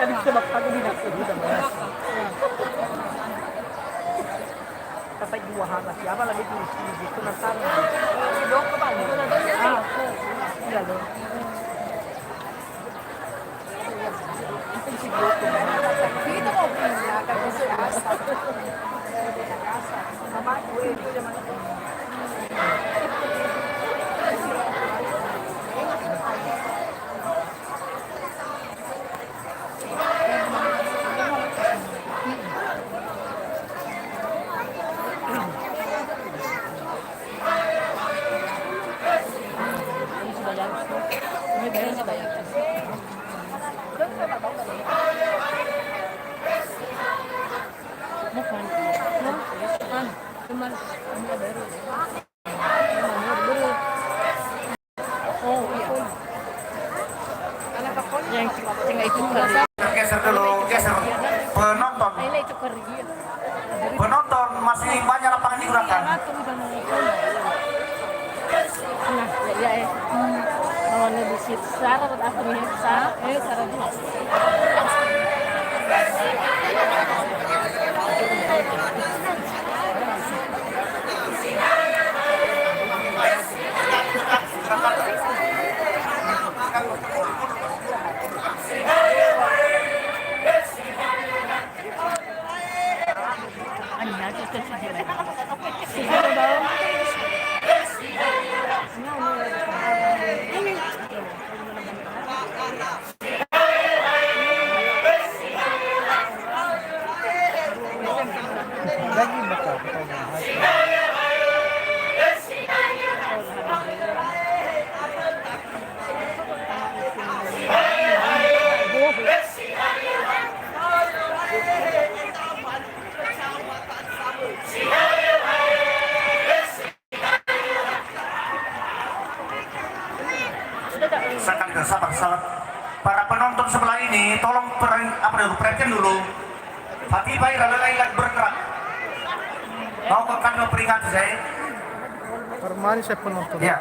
Kami sebab aku bilang sudah beres. Sampai dua hari siapa lagi tulis itu nanti. Dok ke Bali. Iya loh. Dito ko pila kasi sa asa. Mama ko dito naman ako. Geser dulu, geser penonton. Penonton masih banyak lapangan digunakan. Sabar. Para penonton sebelah ini tolong perhatikan dulu. Hati baik lalu bergerak. Mau ke kami peringatan saya. Permani saya penonton. Ya.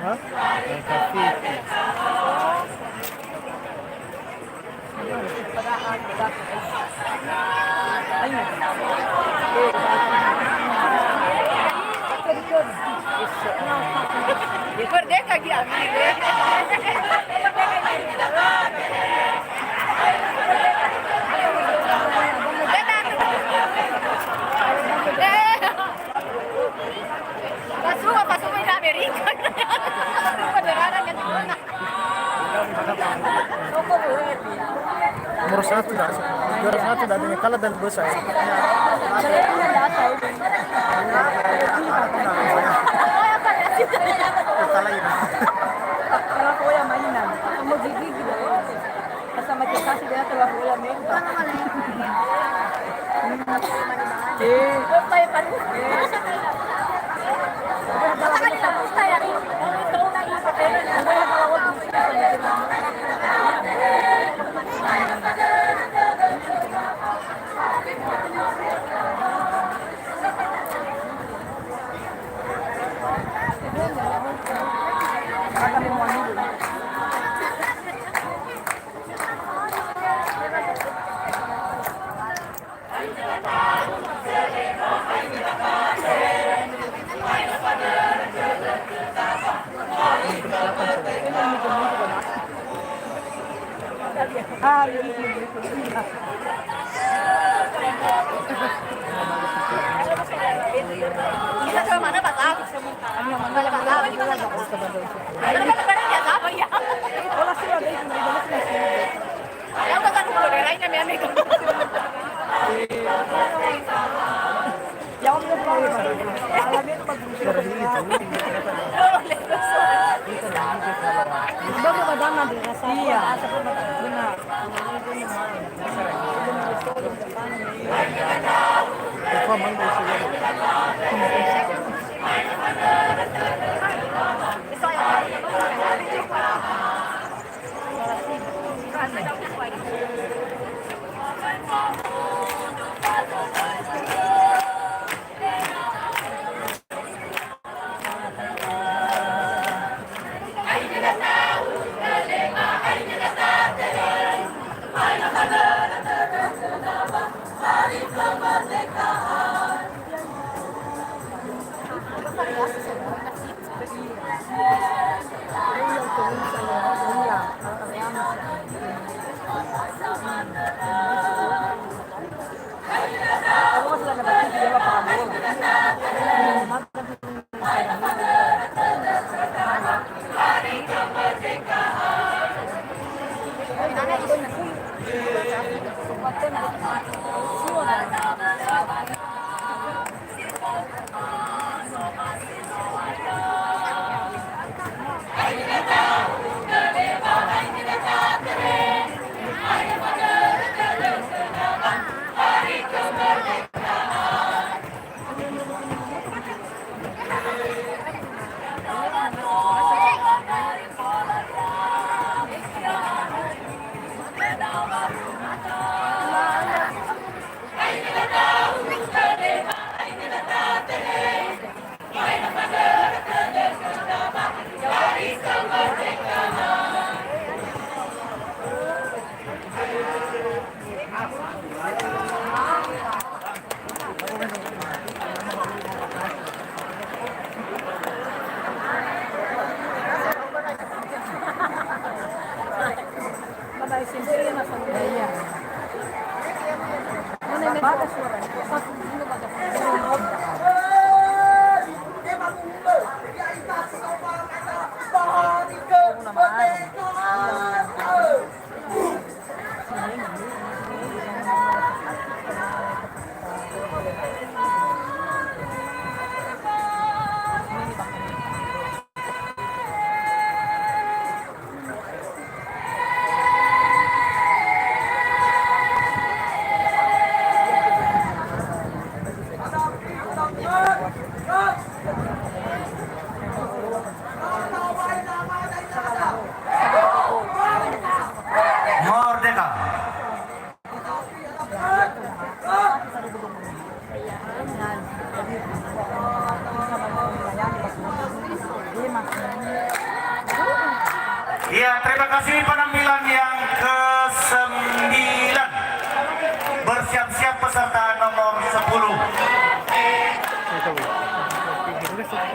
Ha? Ang Cavite. Ayun. Merdeka dia. Pasok na Amerika. Padaranan yan. Nomor 1 dah. Juara 1 dah dengan kalah dan besar. Kalah ini. Kalau ko yung mainan, ang magigigil ako. Basta magkakasi din ako ako yung main. Tayo pa rin. Basta kanila pusta yan. Ito na ipapera. Kita ke mana Pak Sam? Mana Pak Sam? Wala sila dahil hindi ba sila sila. Ayaw ka tanong ko rin na may amigo. Yaw mo pa. Alamin pag-usap. Bago ba dama din sa iya. Benar. Apa mangga sih? Iya, terima kasih penampilan yang ke-9. Bersiap-siap peserta nomor 10.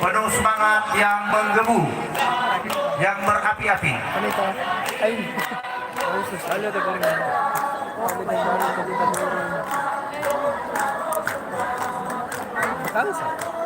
Penuh semangat yang menggebu, yang berapi-api. Ano ito? Ay, Jesus, ala na galing. Ala na galing, kalita mo rin. Talas ah.